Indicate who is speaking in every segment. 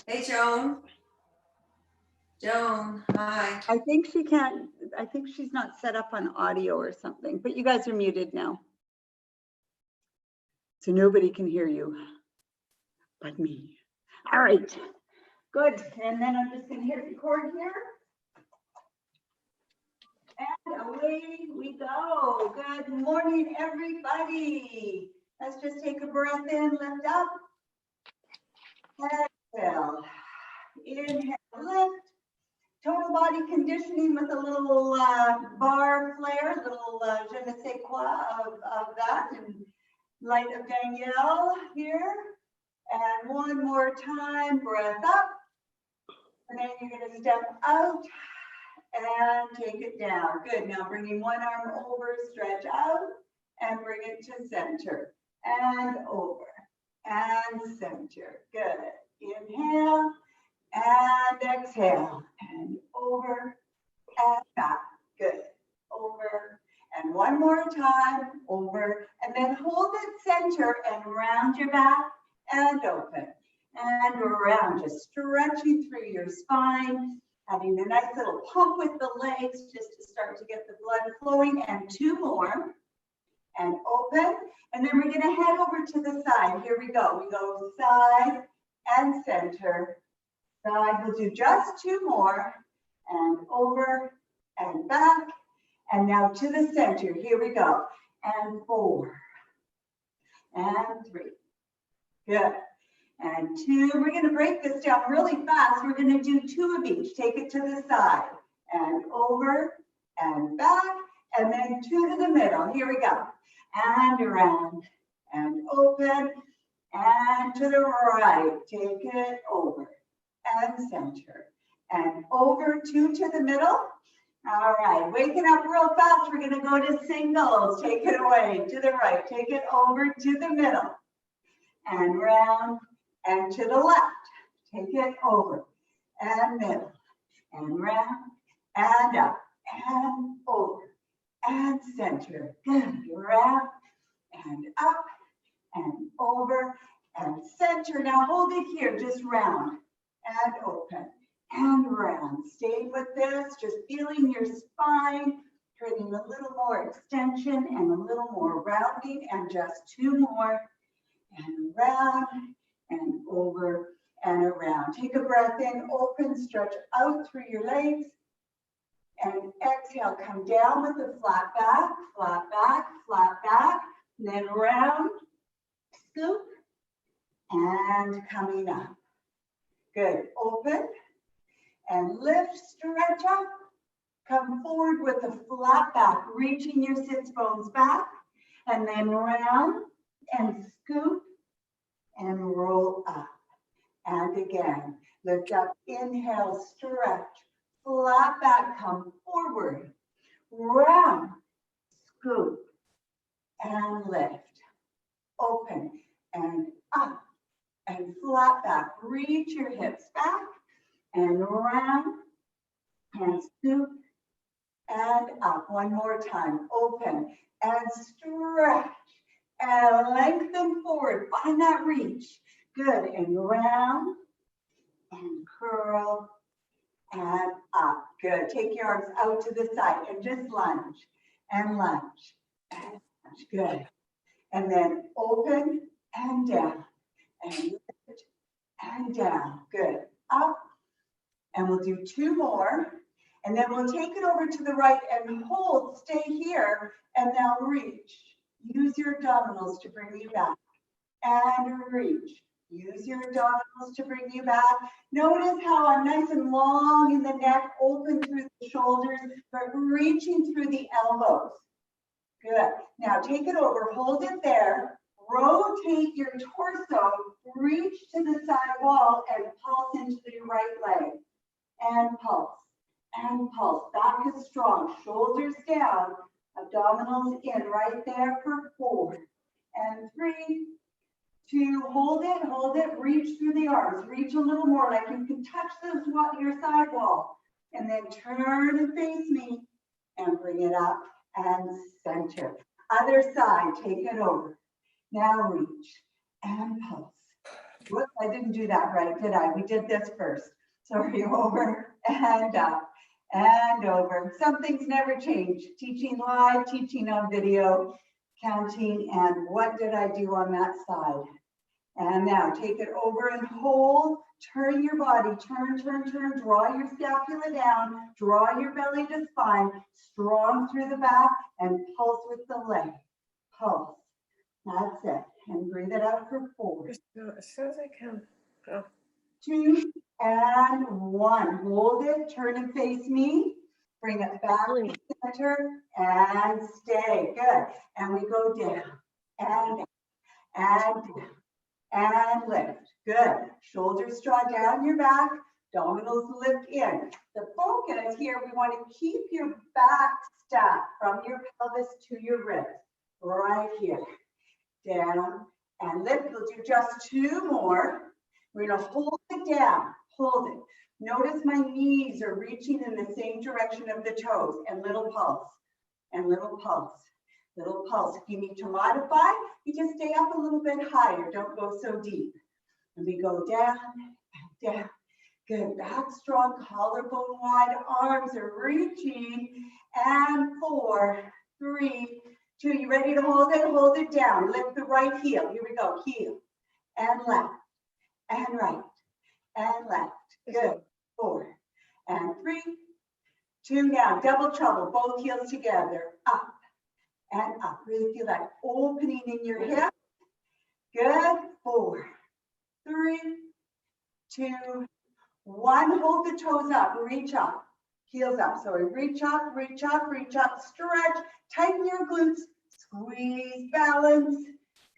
Speaker 1: Hey, Joan. Joan, hi.
Speaker 2: I think she can't, I think she's not set up on audio or something, but you guys are muted now. So nobody can hear you but me. All right, good. And then I'm just gonna hit record here. And away we go. Good morning, everybody. Let's just take a breath in, lift up. Exhale. Inhale, lift. Total body conditioning with a little barre flair, little je ne sais quoi of that, and light of Danielle here. And one more time, breath up. And then you're gonna step out and take it down. Good, now bringing one arm over, stretch out, and bring it to center. And over, and center. Good, inhale. And exhale, and over, and back. Good, over, and one more time, over, and then hold it center and round your back and open. And around, just stretching through your spine, having a nice little pump with the legs just to start to get the blood flowing, and two more, and open. And then we're gonna head over to the side. Here we go. We go side and center. Side, we'll do just two more, and over and back, and now to the center. Here we go, and 4, and 3, good, and 2. We're gonna break this down really fast. We're gonna do 2 of each. Take it to the side, and over, and back, and then 2 to the middle. Here we go, and around, and open, and to the right. Take it over. And center, and over, 2 to the middle. All right, waking up real fast. We're gonna go to singles. Take it away to the right, take it over to the middle, and round, and to the left. Take it over, and middle, and round, and up, and over, and center. Good, round, and up, and over, and center. Now hold it here, just round, and open, and round. Stay with this, just feeling your spine, creating a little more extension and a little more rounding, and just 2 more, and round, and over, and around. Take a breath in, open, stretch out through your legs, and exhale, come down with a flat back, flat back, flat back, and then round, scoop, and coming up. Good, open, and lift, stretch up, come forward with a flat back, reaching your sits bones back, and then round, and scoop, and roll up. And again, lift up, inhale, stretch, flat back, come forward, round, scoop, and lift, open, and up. And flat back, reach your hips back, and round, and scoop, and up. One more time, open, and stretch, and lengthen forward, find that reach. Good, and round, and curl, and up. Good, take your arms out to the side, and just lunge, and lunge, and lunge. Good, and then open, and down, and lift, and down. Good, up, and we'll do 2 more, and then we'll take it over to the right and hold, stay here, and now reach. Use your abdominals to bring you back, and reach. Use your abdominals to bring you back. Notice how I'm nice and long in the neck, open through the shoulders, but reaching through the elbows. Good, now take it over, hold it there, rotate your torso, reach to the side wall, and pulse into the right leg. And pulse, and pulse. Back is strong, shoulders down, abdominals in, right there for 4, and 3, 2, hold it, reach through the arms, reach a little more, like you can touch your side wall, and then turn and face me, and bring it up, and center. Other side, take it over. Now reach, and pulse, Whoops, I didn't do that right, did I? We did this first. Sorry, over and up and over. Some things never change. Teaching live, teaching on video, counting, and what did I do on that side? And now take it over and hold. Turn your body, turn, draw your scapula down, draw your belly to spine, strong through the back, and pulse with the leg. Pulse. That's it. And breathe it out for 4.
Speaker 1: As soon as I can. Oh.
Speaker 2: 2 and 1. Hold it, turn and face me. Bring it back to the center and stay. Good. And we go down and down and down. And lift. Good. Shoulders draw down your back. Abdominals lift in. The focus here, we want to keep your back stacked from your pelvis to your ribs. Right here. Down and lift. We'll do just 2 more. We're going to hold it down. Hold it. Notice my knees are reaching in the same direction of the toes. And little pulse. And little pulse. Little pulse. If you need to modify, you just stay up a little bit higher. Don't go so deep. And we go down and down. Good. Back strong, collarbone wide, arms are reaching. And 4, 3, 2. You ready to hold it? Hold it down. Lift the right heel. Here we go. Heel and left and right and left. Good. 4 and 3, 2. Now double trouble. Both heels together. Up and up. Really feel that opening in your hip. Good. 4, 3, 2, 1. Hold the toes up. Reach up. Heels up. So reach up, reach up, reach up. Stretch. Tighten your glutes. Squeeze. Balance.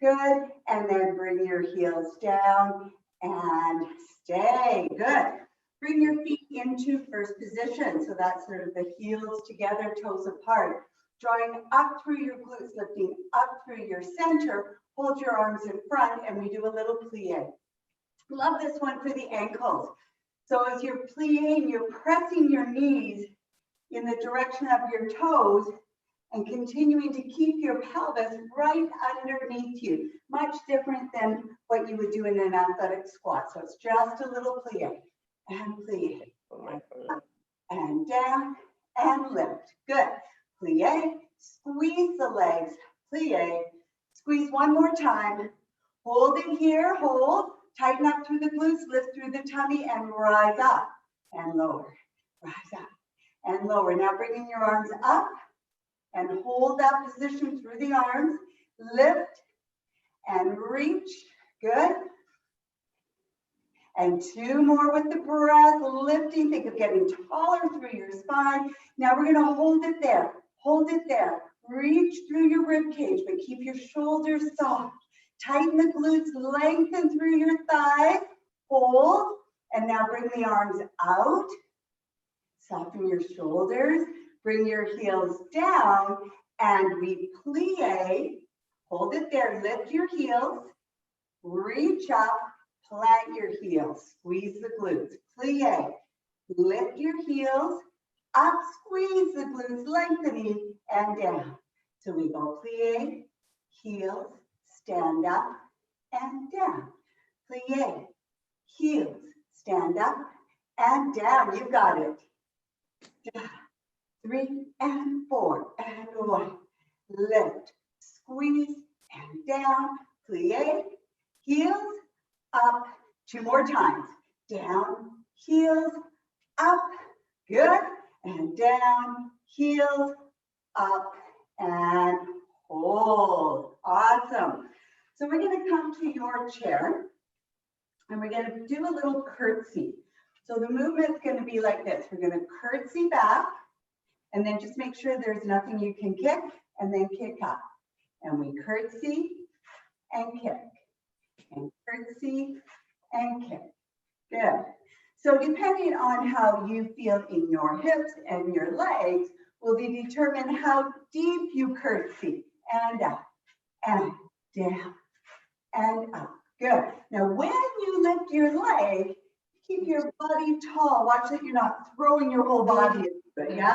Speaker 2: Good. And then bring your heels down and stay. Good. Bring your feet into first position. So that's sort of the heels together, toes apart. Drawing up through your glutes, lifting up through your center. Hold your arms in front and we do a little plie. Love this one for the ankles. So as you're plieing, you're pressing your knees in the direction of your toes and continuing to keep your pelvis right underneath you. Much different than what you would do in an athletic squat. So it's just a little plie and plie. And down and lift. Good. Plie, squeeze the legs, plie, squeeze one more time. Hold it here, hold, tighten up through the glutes, lift through the tummy and rise up and lower, rise up and lower. Now bringing your arms up and hold that position through the arms, lift and reach, good. And 2 more with the breath, lifting, think of getting taller through your spine. Now we're gonna hold it there. Hold it there. Reach through your rib cage, but keep your shoulders soft. Tighten the glutes, lengthen through your thighs. Hold, and now bring the arms out. Soften your shoulders. Bring your heels down, and we plie. Hold it there, lift your heels. Reach up, plant your heels. Squeeze the glutes. Plie, lift your heels. Up, squeeze the glutes, lengthening and down. So we go plie, heels, stand up and down. Plie, heels, stand up and down. You got it. Down. 3 and 4 and 1. Lift, squeeze and down. Plie, heels, up. 2 more times. Down, heels, up. Good. And down, heels, up, and hold. Awesome. So we're going to come to your chair, and we're going to do a little curtsy. So the movement's going to be like this. We're going to curtsy back, and then just make sure there's nothing you can kick, and then kick up. And we curtsy and kick, and curtsy and kick. Good. So depending on how you feel in your hips and your legs will be determined how deep you curtsy and up and down and up. Good. Now when you lift your leg, keep your body tall. Watch that you're not throwing your whole body into it, yeah?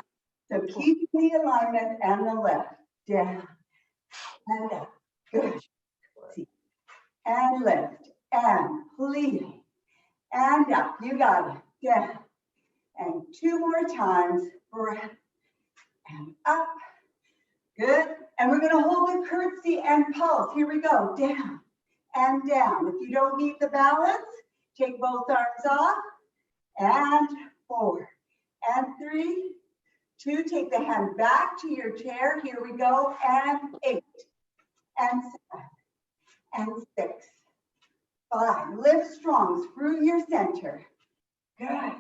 Speaker 2: So keep the alignment and the lift. Down and up. Good. And lift and pleating, and up. You got it. Down. And 2 more times. Breath. And up. Good. And we're going to hold the curtsy and pulse. Here we go. Down and down. If you don't need the balance, take both arms off. And 4. And 3. 2. Take the hand back to your chair. Here we go. And 8. And 7. And 6. 5. Lift strong through your center. Good.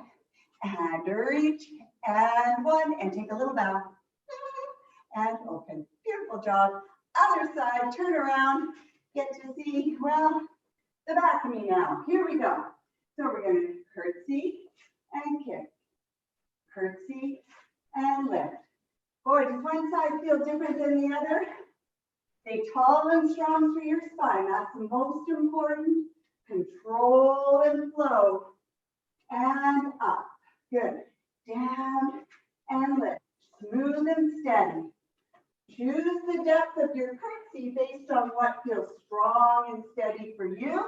Speaker 2: And reach. And 1. And take a little bow. And open. Beautiful job. Other side. Turn around. Get to see, well, the back of me now. Here we go. So we're going to curtsy and kick. Curtsy and lift. Boy, does one side feel different than the other? Stay tall and strong through your spine. That's the most important. Control and flow. And up. Good. Down and lift. Smooth and steady. Choose the depth of your curtsy based on what feels strong and steady for you.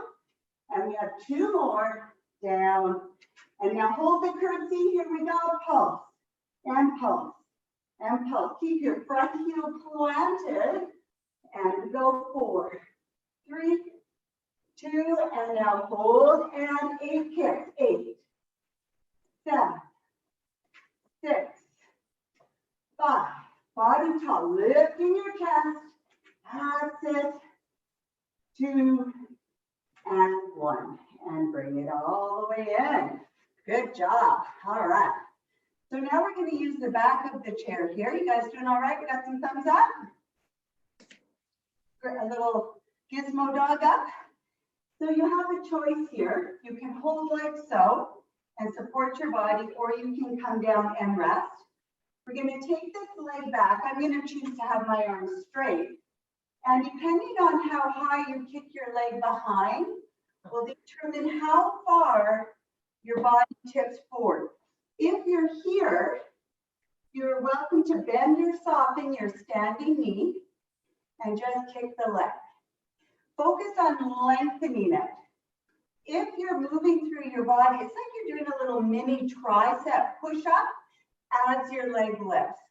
Speaker 2: And we have 2 more. Down. And now hold the curtsy. Here we go. Pulse. And pulse. And pulse. Keep your front heel planted. And go 4, 3, 2, and now hold. And 8 kicks. 8, 7, 6, 5. Body tall, lifting your chest. That's it. 2 and 1. And bring it all the way in. Good job. All right. So now we're going to use the back of the chair here. You guys doing all right? We got some thumbs up? A little gizmo dog up. So you have a choice here. You can hold like so and support your body, or you can come down and rest. We're going to take this leg back. I'm going to choose to have my arms straight. And depending on how high you kick your leg behind will determine how far your body tips forward. If you're here, you're welcome to bend or soften your standing knee and just kick the leg. Focus on lengthening it. If you're moving through your body, it's like you're doing a little mini tricep push-up as your leg lifts.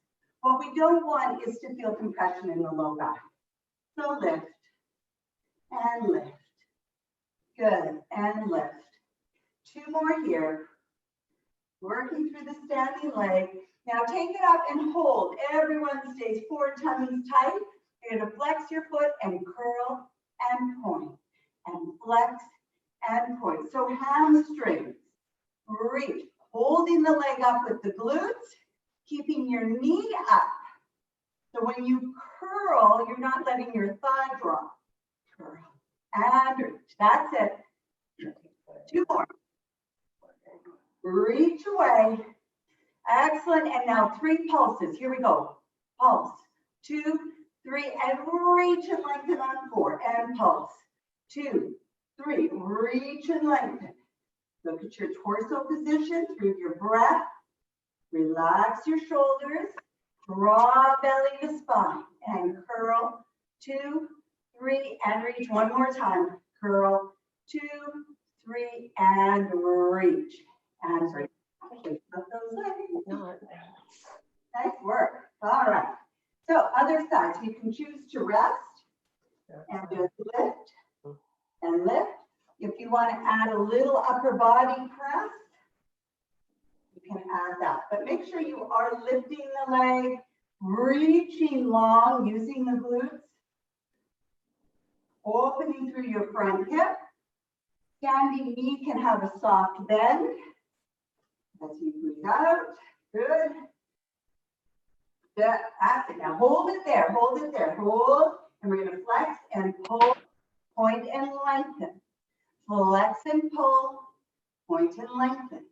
Speaker 2: What we don't want is to feel compression in the low back. So lift and lift. Good, and lift. 2 more here. Working through the standing leg. Now take it up and hold. Everyone stays 4 tummies tight. You're going to flex your foot and curl and point. And flex and point. So hamstrings. Reach. Holding the leg up with the glutes, keeping your knee up. So when you curl, you're not letting your thigh drop. Curl and reach. That's it. 2 more. Reach away. Excellent. And now 3 pulses. Here we go. Pulse. 2, 3, and reach and lengthen on 4. And pulse. 2, 3. Reach and lengthen. Look at your torso position through your breath. Relax your shoulders. Draw belly to spine. And curl. 2, 3, and reach. 1 more time. Curl. 2, 3, and reach. And reach. Nice work. All right. So other side. So you can choose to rest and just lift and lift. If you want to add a little upper body press, you can add that. But make sure you are lifting the leg, reaching long, using the glutes, opening through your front hip. Standing knee can have a soft bend. As you breathe out, good. That's it. Now hold it there, hold it there, hold. And we're going to flex and pull, point and lengthen. Flex and pull, point and lengthen.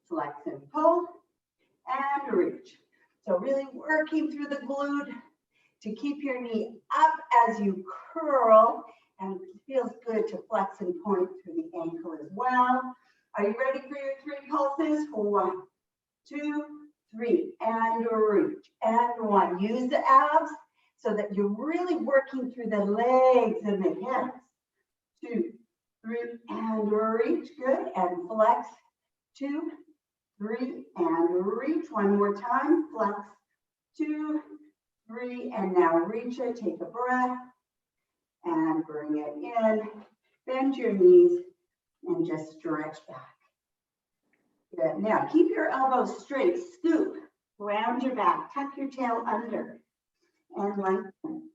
Speaker 2: Flex and pull, and reach. So really working through the glute to keep your knee up as you curl, and it feels good to flex and point through the ankle as well. Are you ready for your 3 pulses? 1, 2, 3, and reach, and 1. Use the abs so that you're really working through the legs and the hips. 2, 3, and reach. Good. And flex. 2, 3, and reach. One more time. Flex. 2, 3, and now reach it. Take a breath and bring it in. Bend your knees and just stretch back. Good. Now keep your elbows straight. Scoop. Round your back. Tuck your tail under and lengthen.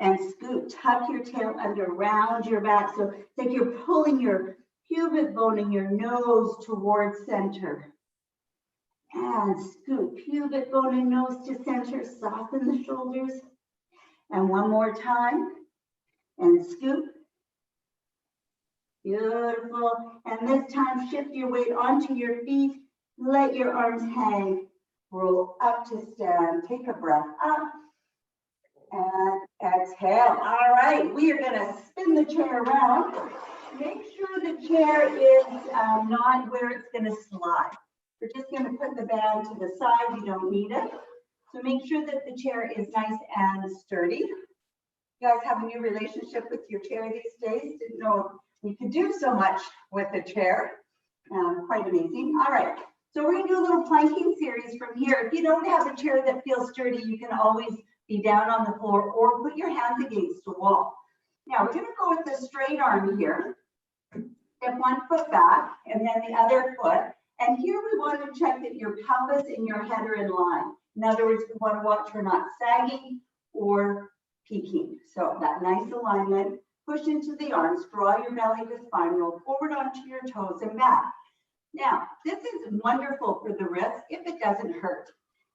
Speaker 2: And scoop, tuck your tail under, round your back. So it's like you're pulling your pubic bone and your nose towards center. And scoop, pubic bone and nose to center, soften the shoulders. And one more time. And scoop. Beautiful. And this time, shift your weight onto your feet. Let your arms hang. Roll up to stand. Take a breath up. And exhale. All right, we are going to spin the chair around. Make sure the chair is not where it's going to slide. We're just going to put the band to the side. You don't need it. So make sure that the chair is nice and sturdy. You guys have a new relationship with your chair these days. Didn't know we could do so much with a chair. Quite amazing. All right, so we're going to do a little planking series from here. If you don't have a chair that feels sturdy, you can always be down on the floor or put your hands against the wall. Now we're going to go with the straight arm here. Step one foot back and then the other foot. And here we want to check that your pelvis and your head are in line. In other words, we want to watch for not sagging or peaking. So that nice alignment. Push into the arms, draw your belly to spine, roll forward onto your toes and back. Now, this is wonderful for the wrist if it doesn't hurt.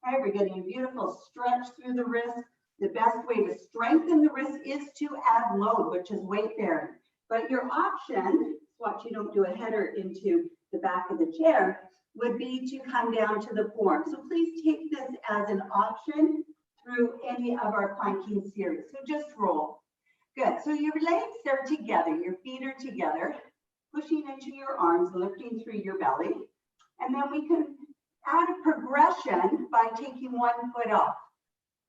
Speaker 2: All right, we're getting a beautiful stretch through the wrist. The best way to strengthen the wrist is to add load, which is weight bearing. But your option, watch you don't do a header into the back of the chair, would be to come down to the forearm. So please take this as an option through any of our planking series. So just roll. Good. So your legs are together, your feet are together, pushing into your arms, lifting through your belly. And then we can add a progression by taking one foot off.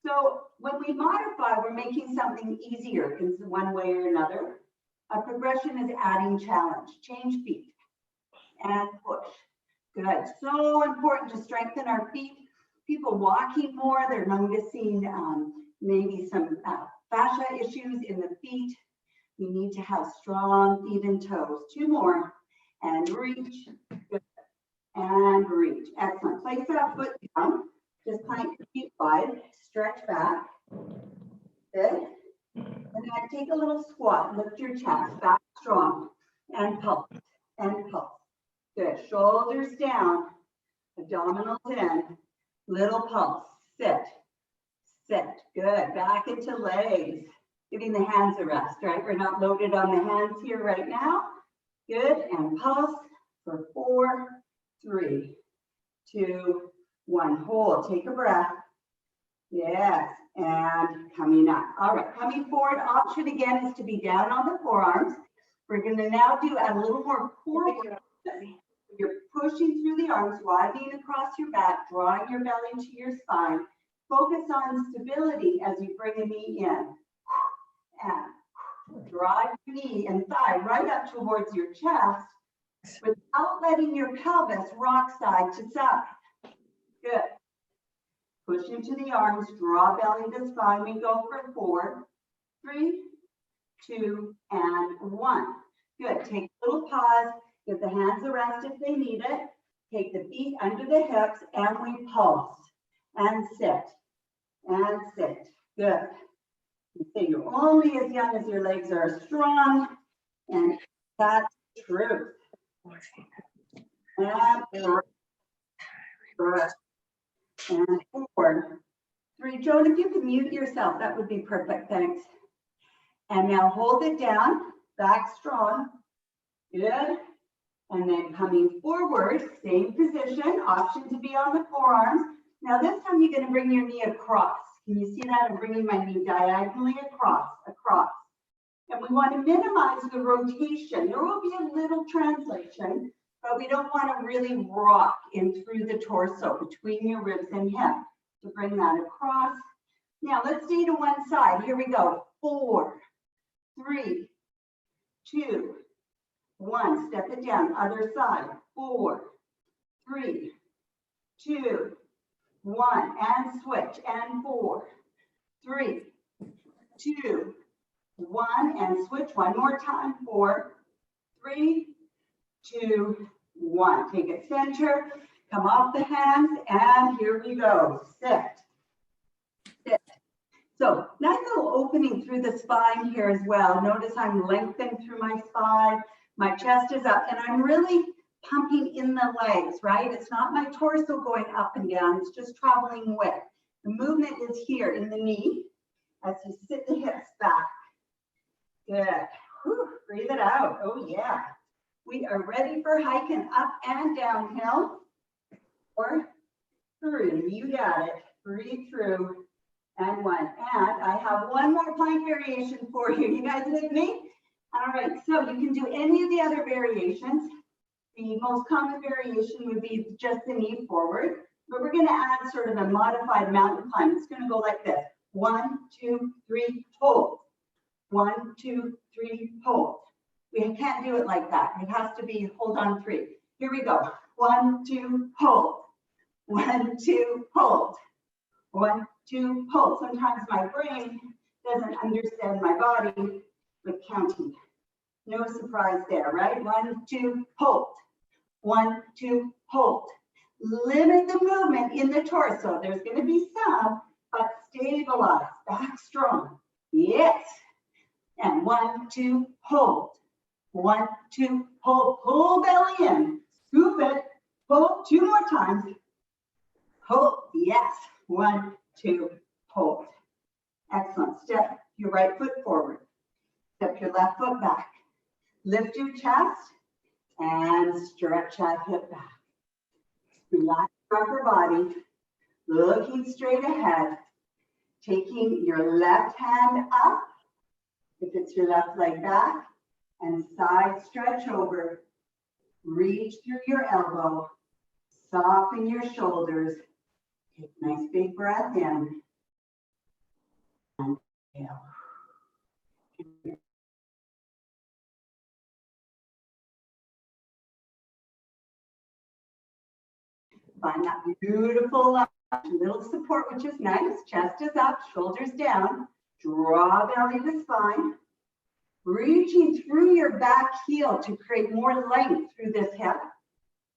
Speaker 2: So when we modify, we're making something easier in one way or another. A progression is adding challenge. Change feet and push. Good. So important to strengthen our feet. People walking more, they're noticing maybe some fascia issues in the feet. We need to have strong feet and toes. 2 more. And reach. Good. And reach. Excellent. Place that foot down. Just plank your feet wide. Stretch back. Good. And then take a little squat. Lift your chest. Back strong. And pulse. And pulse. Good. Shoulders down. Abdominals in. Little pulse. Sit. Sit. Good. Back into legs. Giving the hands a rest, right? We're not loaded on the hands here right now. Good. And pulse for 4, 3, 2, 1. Hold. Take a breath. Yes. And coming up. All right. Coming forward. Option again is to be down on the forearms. We're going to now do a little more core work. You're pushing through the arms, widening across your back, drawing your belly into your spine. Focus on stability as you bring a knee in. And drive your knee and thigh right up towards your chest without letting your pelvis rock side to side. Good. Push into the arms, draw belly to spine. We go for 4, 3, 2, and 1. Good. Take a little pause. Give the hands a rest if they need it. Take the feet under the hips and we pulse and sit and sit. Good. You say you're only as young as your legs are strong, and that's truth. And breath. And 4, 3. Joan, if you could mute yourself, that would be perfect. Thanks. And now hold it down, back strong. Good. And then coming forward, same position, option to be on the forearms. Now this time you're going to bring your knee across. Can you see that? I'm bringing my knee diagonally across. And we want to minimize the rotation. There will be a little translation, but we don't want to really rock in through the torso between your ribs and hip. So bring that across. Now let's stay to one side. Here we go. 4, 3, 2, 1. Step it down, other side. 4, 3, 2, 1. And switch. And 4, 3, 2, 1. And switch one more time. 4, 3, 2, 1. Take it center. Come off the hands. And here we go. Sit. Sit. So nice little opening through the spine here as well. Notice I'm lengthened through my spine. My chest is up, and I'm really pumping in the legs, right? It's not my torso going up and down. It's just traveling with. The movement is here in the knee as you sit the hips back. Good. Whew, breathe it out. Oh, yeah. We are ready for hiking up and downhill. 4, 3. You got it. Breathe through. And 1. And I have one more plank variation for you. You guys with me? All right, so you can do any of the other variations. The most common variation would be just the knee forward, but we're going to add sort of a modified mountain climb. It's going to go like this. 1, 2, 3, hold. 1, 2, 3, hold. We can't do it like that. It has to be hold on 3. Here we go. 1, 2, hold. 1, 2, hold. 1, 2, hold. Sometimes my brain doesn't understand my body with counting. No surprise there, right? 1, 2, hold. 1, 2, hold. Limit the movement in the torso. There's going to be some, but stabilize. Back strong. Yes. And 1, 2, hold. 1, 2, hold. Pull belly in. Scoop it. Hold 2 more times. Hold. Yes. 1, 2, hold. Excellent. Step your right foot forward. Step your left foot back. Lift your chest and stretch that hip back. Relax your upper body, looking straight ahead, taking your left hand up, if it's your left leg back, and side stretch over. Reach through your elbow, soften your shoulders, take a nice big breath in, and exhale. Find that beautiful little support, which is nice. Chest is up, shoulders down. Draw belly to spine. Reaching through your back heel to create more length through this hip.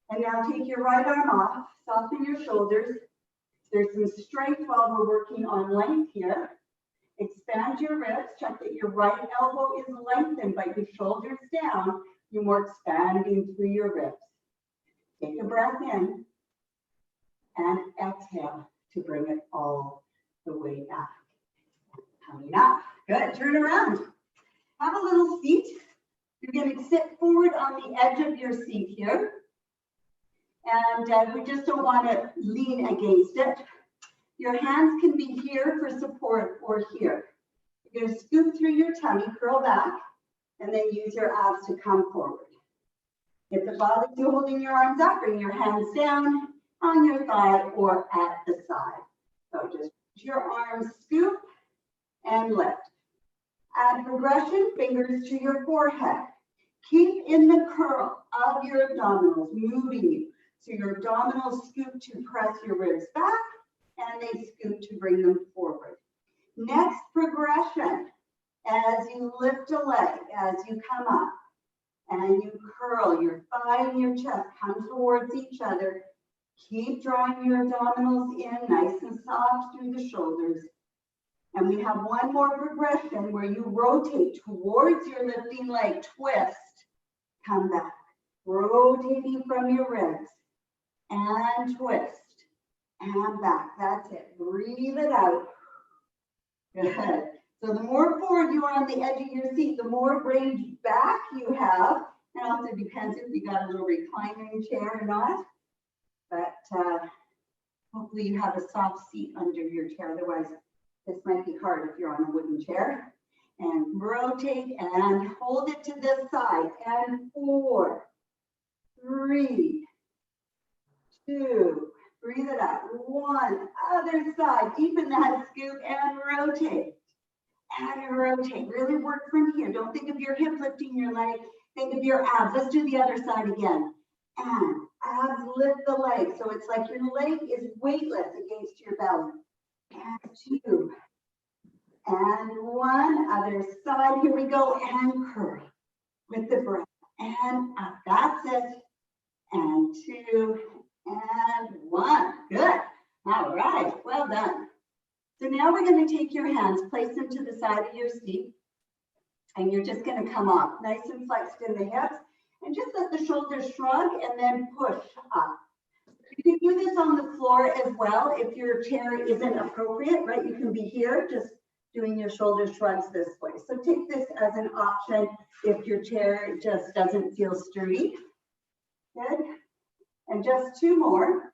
Speaker 2: And now take your right arm off. Soften your shoulders. There's some strength while we're working on length here. Expand your ribs. Check that your right elbow is lengthened, but your shoulders down. You're more expanding through your ribs. Take a breath in. And exhale to bring it all the way back. Coming up. Good. Turn around. Have a little seat. You're going to sit forward on the edge of your seat here. And we just don't want to lean against it. Your hands can be here for support or here. You're going to scoop through your tummy, curl back, and then use your abs to come forward. If it bothers you holding your arms up, bring your hands down on your thigh or at the side. So just put your arms, scoop and lift. Add progression, fingers to your forehead. Keep in the curl of your abdominals, moving you. So your abdominals scoop to press your ribs back, and they scoop to bring them forward. Next progression, as you lift a leg, as you come up, and you curl, your thigh and your chest come towards each other. Keep drawing your abdominals in, nice and soft through the shoulders. And we have one more progression where you rotate towards your lifting leg, twist, come back, rotating from your ribs, and twist, and back. That's it. Breathe it out. Good. So the more forward you are on the edge of your seat, the more range back you have. It also depends if you got a little reclining chair or not. But hopefully you have a soft seat under your chair. Otherwise, this might be hard if you're on a wooden chair. And rotate and hold it to this side. And 4, 3, 2, breathe it out. 1, other side. Deepen that scoop and rotate. and rotate. Really work from here. Don't think of your hip lifting your leg. Think of your abs. Let's do the other side again. And abs lift the leg. So it's like your leg is weightless against your belly. And 2. And 1. Other side. Here we go. And curl with the breath. And up. That's it. And 2. And 1. Good. All right. Well done. So now we're going to take your hands, place them to the side of your seat, and you're just going to come up nice and flexed in the hips, and just let the shoulders shrug and then push up. You can do this on the floor as well if your chair isn't appropriate, right? You can be here just doing your shoulder shrugs this way. So take this as an option if your chair just doesn't feel sturdy. Good. And just 2 more.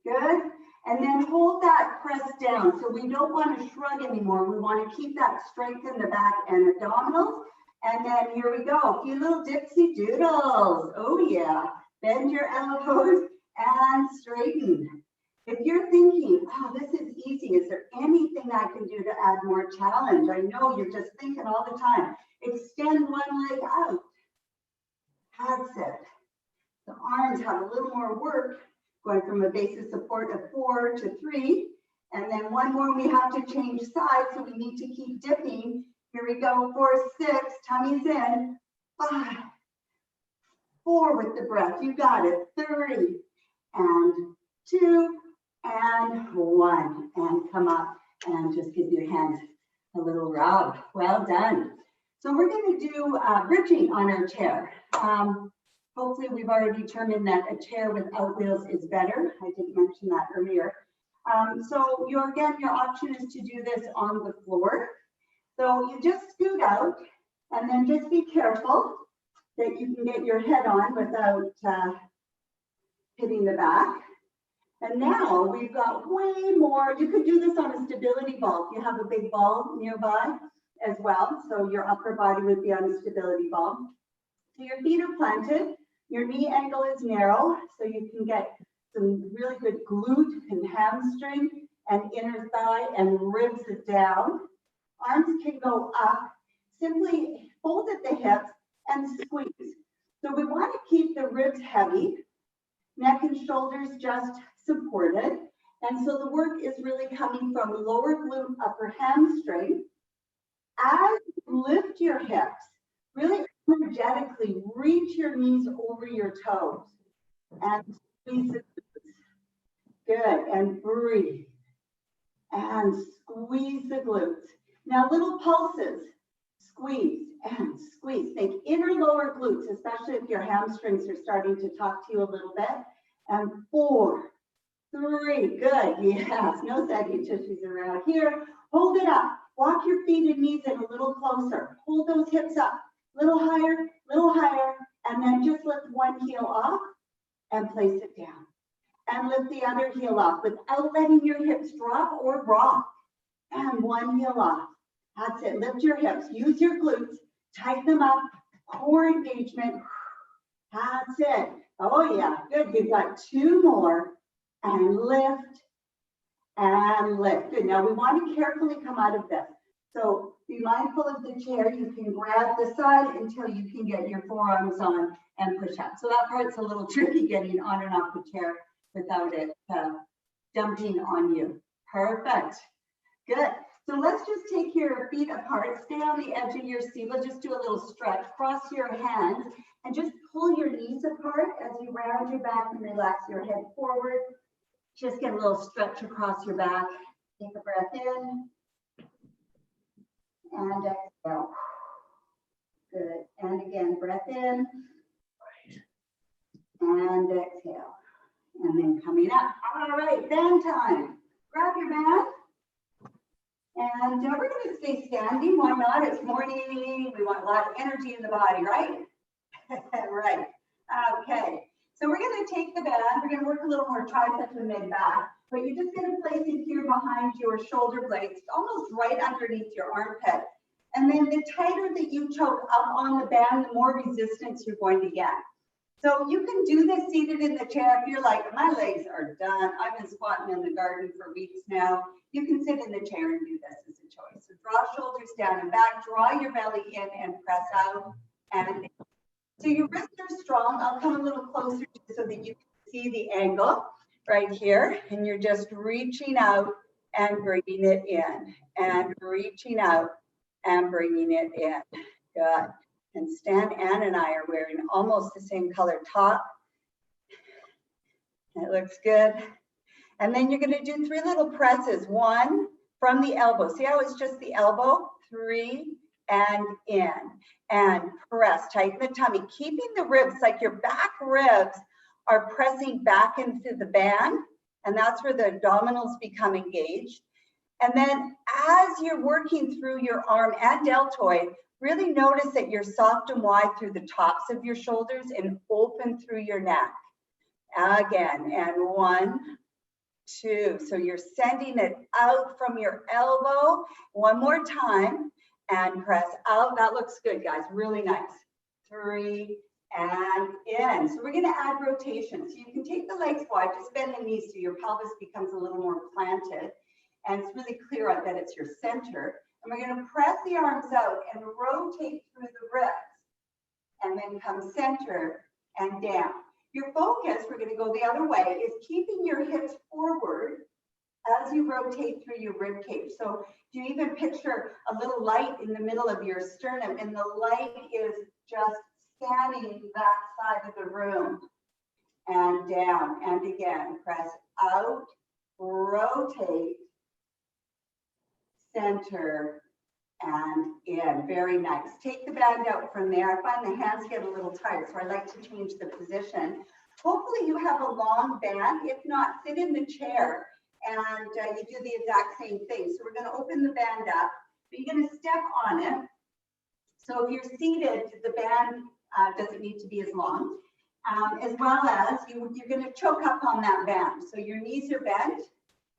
Speaker 2: Good. And then hold that press down. So we don't want to shrug anymore. We want to keep that strength in the back and abdominals. And then here we go. A few little dipsy doodles. Oh yeah. Bend your elbows and straighten. If you're thinking, oh, this is easy, is there anything I can do to add more challenge? I know you're just thinking all the time. Extend one leg out. That's it. The arms have a little more work, going from a base of support of 4 to 3. And then 1 more, we have to change sides, so we need to keep dipping. Here we go, 4, 6, tummy's in, 5, 4 with the breath, you got it, 3, and 2, and 1. And come up and just give your hands a little rub. Well done. So we're going to do bridging on our chair. Hopefully we've already determined that a chair without wheels is better. I didn't mention that earlier. So your option is to do this on the floor. So you just scoot out and then just be careful that you can get your head on without hitting the back. And now we've got way more. You could do this on a stability ball if you have a big ball nearby as well. So your upper body would be on a stability ball. So your feet are planted. Your knee angle is narrow, so you can get some really good glute and hamstring and inner thigh and ribs it down. Arms can go up. Simply fold at the hips and squeeze. So we want to keep the ribs heavy, neck and shoulders just supported. And so the work is really coming from lower glute, upper hamstring. As you lift your hips, really energetically reach your knees over your toes and squeeze the glutes. Good, and breathe and squeeze the glutes. Now little pulses, squeeze and squeeze. Think inner lower glutes, especially if your hamstrings are starting to talk to you a little bit. And 4, 3, good, yes, no saggy tissues around here. Hold it up, walk your feet and knees in a little closer. Hold those hips up. Little higher, and then just lift one heel off and place it down. And lift the other heel off without letting your hips drop or rock. And one heel off. That's it. Lift your hips. Use your glutes. Tighten them up. Core engagement. That's it. Oh yeah, good. You've got 2 more. And lift. And lift. Good. Now we want to carefully come out of this. So be mindful of the chair. You can grab the side until you can get your forearms on and push up. So that part's a little tricky, getting on and off the chair without it dumping on you. Perfect. Good. So let's just take your feet apart. Stay on the edge of your seat. We'll just do a little stretch. Cross your hands and just pull your knees apart as you round your back and relax your head forward. Just get a little stretch across your back. Take a breath in. And exhale. Good. And again, breath in. And exhale. And then coming up. All right, band time. Grab your band. And we're going to stay standing. Why not? It's morning. We want a lot of energy in the body, right? Right. Okay. So we're going to take the band. We're going to work a little more triceps and mid-back. But you're just going to place it here behind your shoulder blades, almost right underneath your armpit. And then the tighter that you choke up on the band, the more resistance you're going to get. So you can do this seated in the chair. If you're like, my legs are done, I've been squatting in the garden for weeks now, you can sit in the chair and do this as a choice. So draw shoulders down and back, draw your belly in and press out. And so your wrists are strong. I'll come a little closer so that you can see the angle right here. And you're just reaching out and bringing it in, and reaching out and bringing it in. Good. And Stan, Ann, and I are wearing almost the same color top. It looks good. And then you're going to do 3 little presses. 1 from the elbow. See how it's just the elbow? 3 and in. And press. Tighten the tummy. Keeping the ribs, like your back ribs are pressing back into the band. And that's where the abdominals become engaged. And then as you're working through your arm and deltoid, really notice that you're soft and wide through the tops of your shoulders and open through your neck. Again, and 1, 2. So you're sending it out from your elbow. 1 more time and press out. That looks good, guys. Really nice. 3 and in. So we're going to add rotation. So you can take the legs wide, just bend the knees so your pelvis becomes a little more planted. And it's really clear that it's your center. And we're going to press the arms out and rotate through the ribs. And then come center and down. Your focus, we're going to go the other way, is keeping your hips forward as you rotate through your rib cage. So you even picture a little light in the middle of your sternum, and the light is just scanning that side of the room. And down and again. Press out, rotate, center, and in. Very nice. Take the band out from there. I find the hands get a little tired, so I like to change the position. Hopefully you have a long band. If not, sit in the chair and you do the exact same thing. So we're going to open the band up, but you're going to step on it. So if you're seated, the band doesn't need to be as long. As well as you're going to choke up on that band. So your knees are bent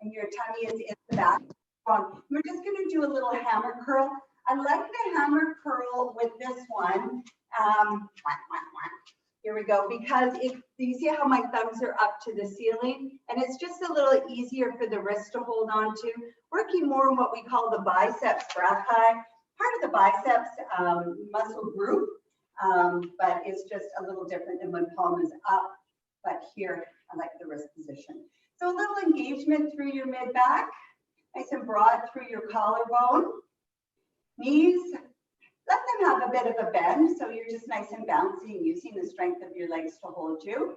Speaker 2: and your tummy is in the back. We're just going to do a little hammer curl. I like the hammer curl with this one. Here we go, because you see how my thumbs are up to the ceiling, and it's just a little easier for the wrist to hold on to. Working more on what we call the biceps brachii, part of the biceps muscle group, but it's just a little different than when palm is up. But here, I like the wrist position. So a little engagement through your mid back. Nice and broad through your collarbone. Knees, let them have a bit of a bend, so you're just nice and bouncy and using the strength of your legs to hold you.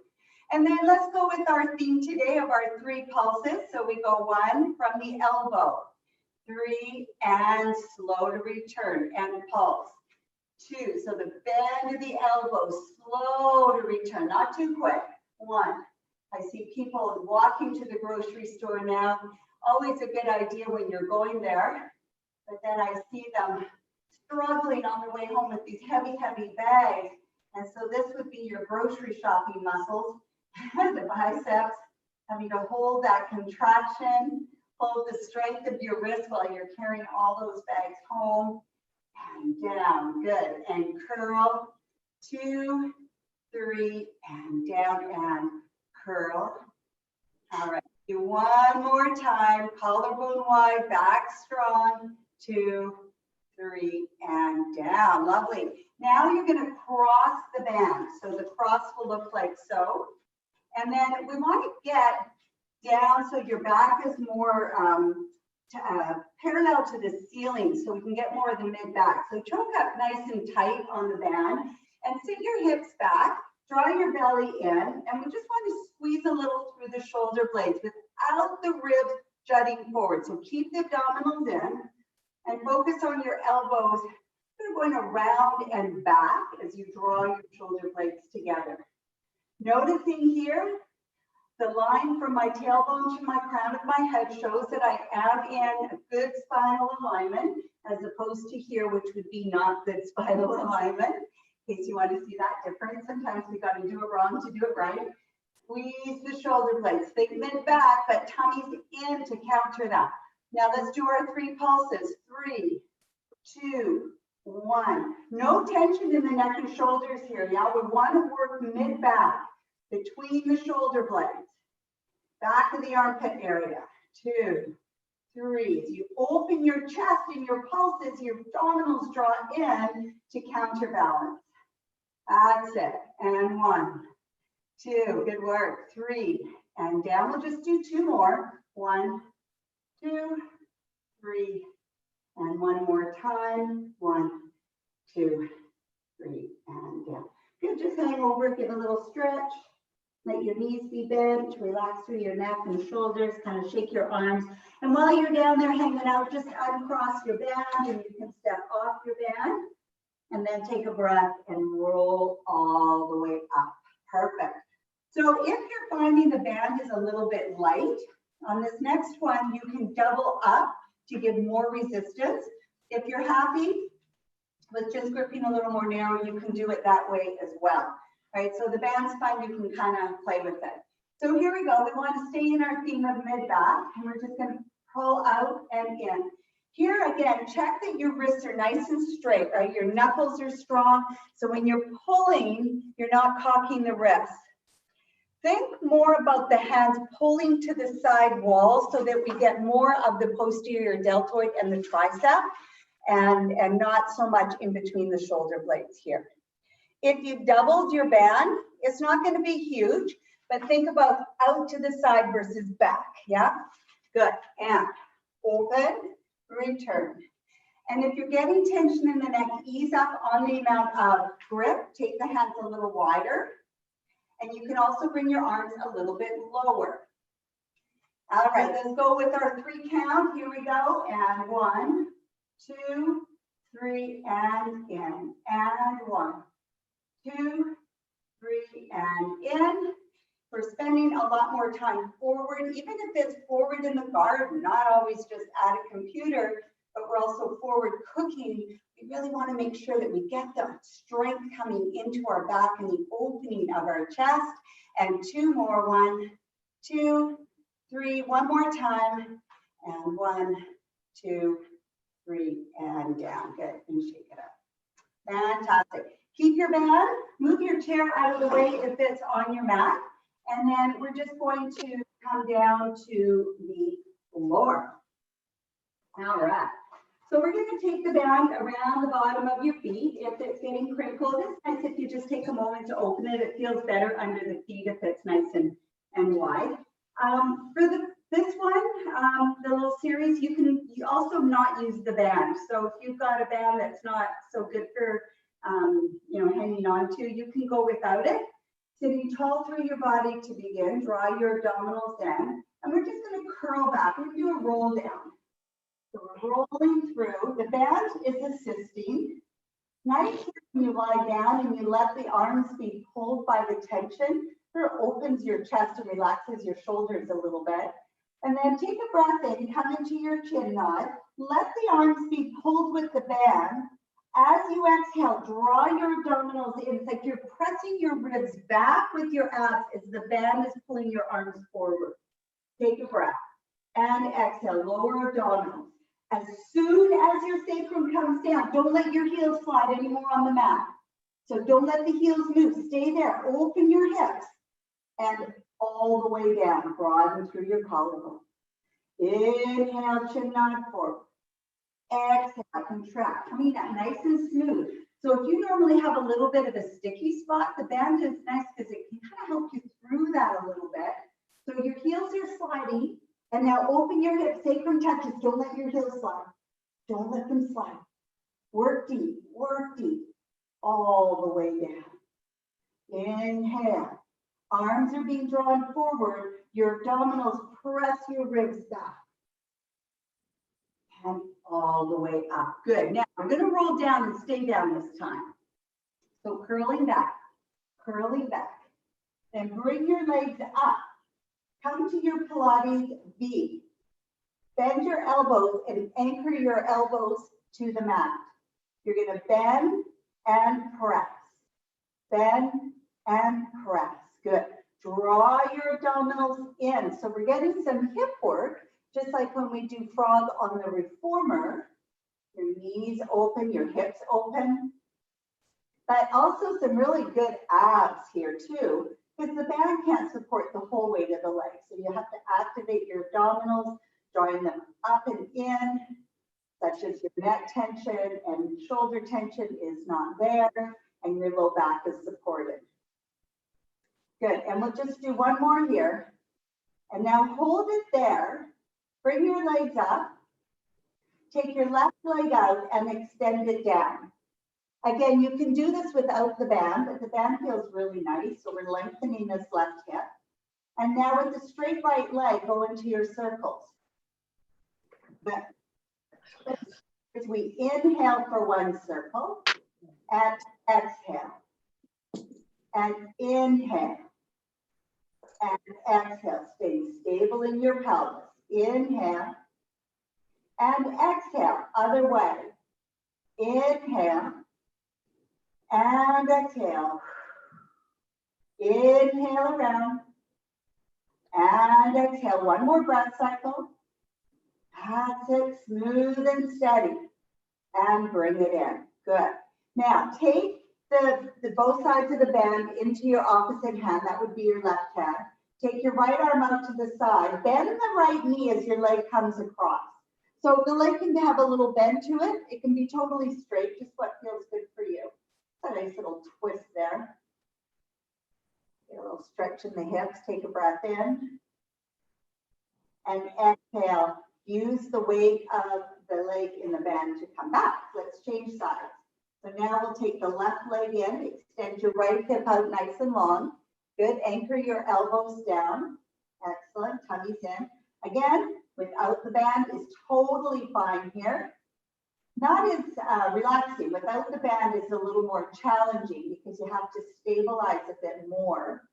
Speaker 2: And then let's go with our theme today of our 3 pulses. So we go 1 from the elbow, 3 and slow to return and pulse. 2, so the bend of the elbow, slow to return, not too quick. 1. I see people walking to the grocery store now. Always a good idea when you're going there, but then I see them struggling on the way home with these heavy, heavy bags. And so this would be your grocery shopping muscles, the biceps, having to hold that contraction, hold the strength of your wrist while you're carrying all those bags home and down. Good. And curl. 2, 3, and down and curl. All right. Do 1 more time, collarbone wide, back strong, 2, 3, and down. Lovely. Now you're going to cross the band. So the cross will look like so. And then we want to get down so your back is more parallel to the ceiling so we can get more of the mid back. So choke up nice and tight on the band and sit your hips back. Draw your belly in, and we just want to squeeze a little through the shoulder blades without the ribs jutting forward. So keep the abdominals in and focus on your elbows. You're going around and back as you draw your shoulder blades together. Noticing here, the line from my tailbone to my crown of my head shows that I am in a good spinal alignment, as opposed to here, which would be not good spinal alignment. In case you want to see that difference, sometimes we got to do it wrong to do it right. Squeeze the shoulder blades, think mid back, but tummy's in to counter that. Now let's do our 3 pulses. 3, 2, 1. No tension in the neck and shoulders here. Yeah, we want to work mid-back between the shoulder blades, back of the armpit area. 2, 3. As you open your chest and your pulses, your abdominals draw in to counterbalance. That's it. And 1, 2. Good work. 3. And down. We'll just do 2 more. 1, 2, 3. And 1 more time. 1, 2, 3. And down. Good. Just hang over. Give a little stretch. Let your knees be bent. Relax through your neck and shoulders. Kind of shake your arms. And while you're down there hanging out, just uncross your band and you can step off your band. And then take a breath and roll all the way up. Perfect. So if you're finding the band is a little bit light, on this next one, you can double up to give more resistance. If you're happy with just gripping a little more narrow, you can do it that way as well. Right, so the band's fine, you can kind of play with it. So here we go. We want to stay in our theme of mid-back, and we're just going to pull out and in. Here again, check that your wrists are nice and straight, right? Your knuckles are strong. So when you're pulling, you're not cocking the wrists. Think more about the hands pulling to the side wall so that we get more of the posterior deltoid and the tricep and not so much in between the shoulder blades here. If you've doubled your band, it's not going to be huge, but think about out to the side versus back, yeah? Good, and open, return. And if you're getting tension in the neck, ease up on the amount of grip, take the hands a little wider, and you can also bring your arms a little bit lower. All right, let's go with our 3 count. Here we go, and 1, 2, 3, and in, and 1, 2, 3, and in. We're spending a lot more time forward, even if it's forward in the garden, not always just at a computer, but we're also forward cooking. We really want to make sure that we get the strength coming into our back and the opening of our chest. And 2 more, 1, 2, 3, 1 more time, and 1, 2, 3, and down. Good, and shake it up. Fantastic. Keep your band, move your chair out of the way if it's on your mat. And then we're just going to come down to the floor. All right. So we're going to take the band around the bottom of your feet. If it's getting crinkled, it's nice if you just take a moment to open it. It feels better under the feet if it's nice and wide. For this one, the little series, you can also not use the band. So if you've got a band that's not so good for hanging on to, you can go without it. Sitting tall through your body to begin, draw your abdominals in, and we're just going to curl back. We're going to do a roll down. So we're rolling through. The band is assisting. Nice when you lie down and you let the arms be pulled by the tension. It opens your chest and relaxes your shoulders a little bit. And then take a breath in, come into your chin knot. Let the arms be pulled with the band. As you exhale, draw your abdominals in. It's like you're pressing your ribs back with your abs as the band is pulling your arms forward. Take a breath and exhale, lower abdominals. As soon as your sacrum comes down, don't let your heels slide anymore on the mat. So don't let the heels move. Stay there. Open your hips and all the way down. Broaden through your collarbone. Inhale, chin nod forward. Exhale, contract, coming down nice and smooth. So if you normally have a little bit of a sticky spot, the band is nice because it can kind of help you through that a little bit. So your heels are sliding, and now open your hips, sacrum touches. Don't let your heels slide. Don't let them slide. Work deep, all the way down. Inhale, arms are being drawn forward. Your abdominals press your ribs back. And all the way up. Good. Now we're going to roll down and stay down this time. So curling back. Then bring your legs up. Come to your Pilates V. Bend your elbows and anchor your elbows to the mat. You're going to bend and press. Bend and press. Good. Draw your abdominals in. So we're getting some hip work. Just like when we do frog on the reformer, your knees open, your hips open. But also some really good abs here too, because the band can't support the whole weight of the leg. So you have to activate your abdominals, drawing them up and in, such as your neck tension and shoulder tension is not there, and your low back is supported. Good, and we'll just do one more here. And now hold it there, bring your legs up, take your left leg out and extend it down. Again, you can do this without the band, but the band feels really nice. So we're lengthening this left hip. And now with the straight right leg, go into your circles. But as we inhale for one circle and exhale. And inhale. And exhale. Stay stable in your pelvis. Inhale. And exhale. Other way. Inhale. And exhale. Inhale around. And exhale. One more breath cycle. That's it. Smooth and steady. And bring it in. Good. Now take the both sides of the band into your opposite hand. That would be your left hand. Take your right arm out to the side. Bend the right knee as your leg comes across. So the leg can have a little bend to it. It can be totally straight, just what feels good for you. A nice little twist there. Get a little stretch in the hips. Take a breath in. And exhale. Use the weight of the leg in the band to come back. Let's change sides. So now we'll take the left leg in. Extend your right hip out nice and long. Good. Anchor your elbows down. Excellent. Tummy's in. Again, without the band is totally fine here. Not as relaxing. Without the band is a little more challenging because you have to stabilize a bit more.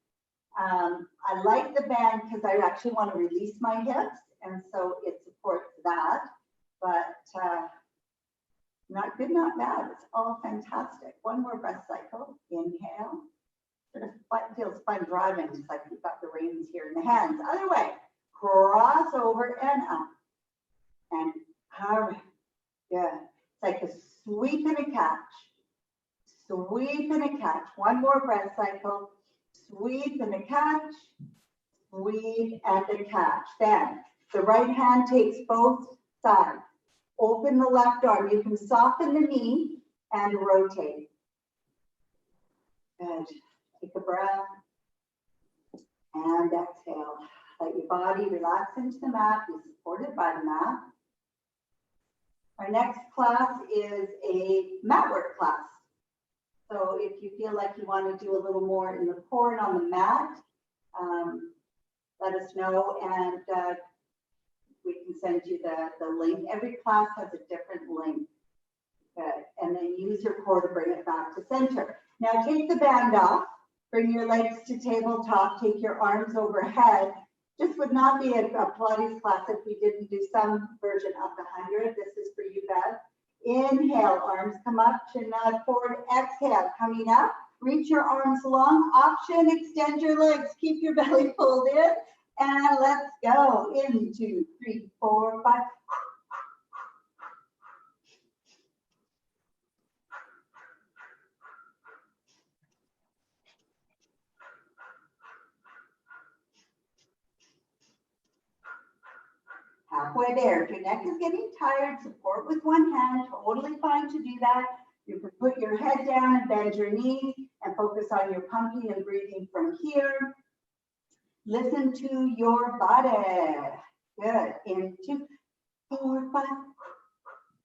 Speaker 2: I like the band because I actually want to release my hips, and so it supports that. But not good, not bad. It's all fantastic. One more breath cycle. Inhale. Sort of feels fun driving, just like you've got the reins here in the hands. Other way. Cross over and up. And all right. Good. It's like a sweep and a catch. Sweep and a catch. One more breath cycle. Sweep and a catch. Sweep and a catch. Then the right hand takes both sides. Open the left arm. You can soften the knee and rotate. Good. Take a breath. And exhale. Let your body relax into the mat. Be supported by the mat. Our next class is a mat work class. So if you feel like you want to do a little more in the core and on the mat, let us know and we can send you the link. Every class has a different link. Good. And then use your core to bring it back to center. Now take the band off. Bring your legs to tabletop. Take your arms overhead. This would not be a Pilates class if we didn't do some version of the 100. This is for you, Bev. Inhale, arms come up, chin nod forward. Exhale, coming up. Reach your arms long. Option, extend your legs. Keep your belly pulled in. And let's go. 1, 2, 3, 4, 5. Halfway there. If your neck is getting tired, support with one hand. Totally fine to do that. You can put your head down and bend your knees and focus on your pumping and breathing from here. Listen to your body. Good. 1, 2, 4, 5.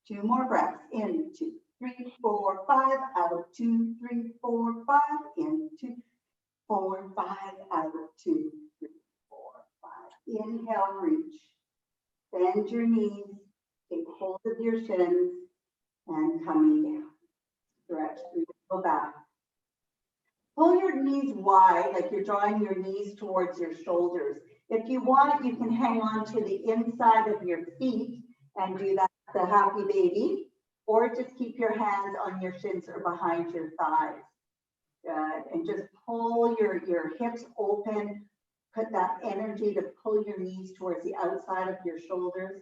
Speaker 2: 2 more breaths. 1, 2, 3, 4, 5. Out. 2, 3, 4, 5. 1, 2, 4, 5. Out. 2, 3, 4, 5. Inhale, reach. Bend your knees, take hold of your shins, and coming down. Stretch through the low back. Pull your knees wide, like you're drawing your knees towards your shoulders. If you want, you can hang on to the inside of your feet and do that, the happy baby, or just keep your hands on your shins or behind your thighs. Good. And just pull your hips open. Put that energy to pull your knees towards the outside of your shoulders.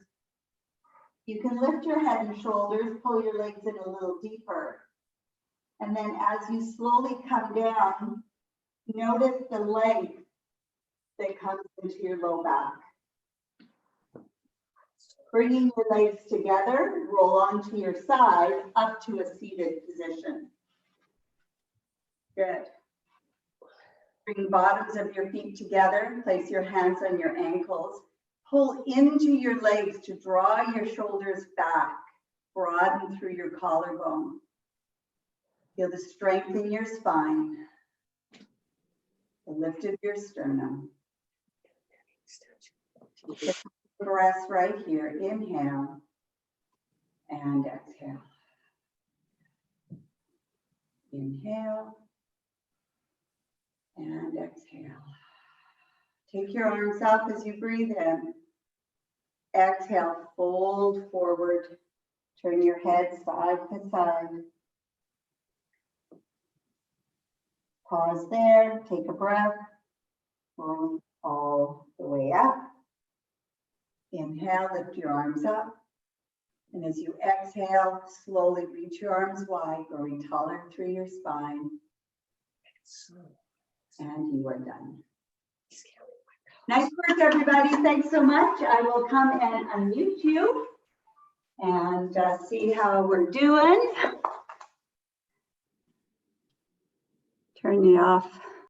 Speaker 2: You can lift your head and shoulders, pull your legs in a little deeper. And then as you slowly come down, notice the length that comes into your low back. Bringing your legs together, roll onto your side up to a seated position. Good. Bring bottoms of your feet together, place your hands on your ankles. Pull into your legs to draw your shoulders back, broaden through your collarbone. Feel the strength in your spine, the lift of your sternum. Take a breath right here. Inhale and exhale. Inhale and exhale. Take your arms up as you breathe in. Exhale, fold forward. Turn your head side to side. Pause there, take a breath. Rolling all the way up. Inhale, lift your arms up. And as you exhale, slowly reach your arms wide, growing taller through your spine. And you are done. Nice work, everybody. Thanks so much. I will come and unmute you and see how we're doing. Turn it off.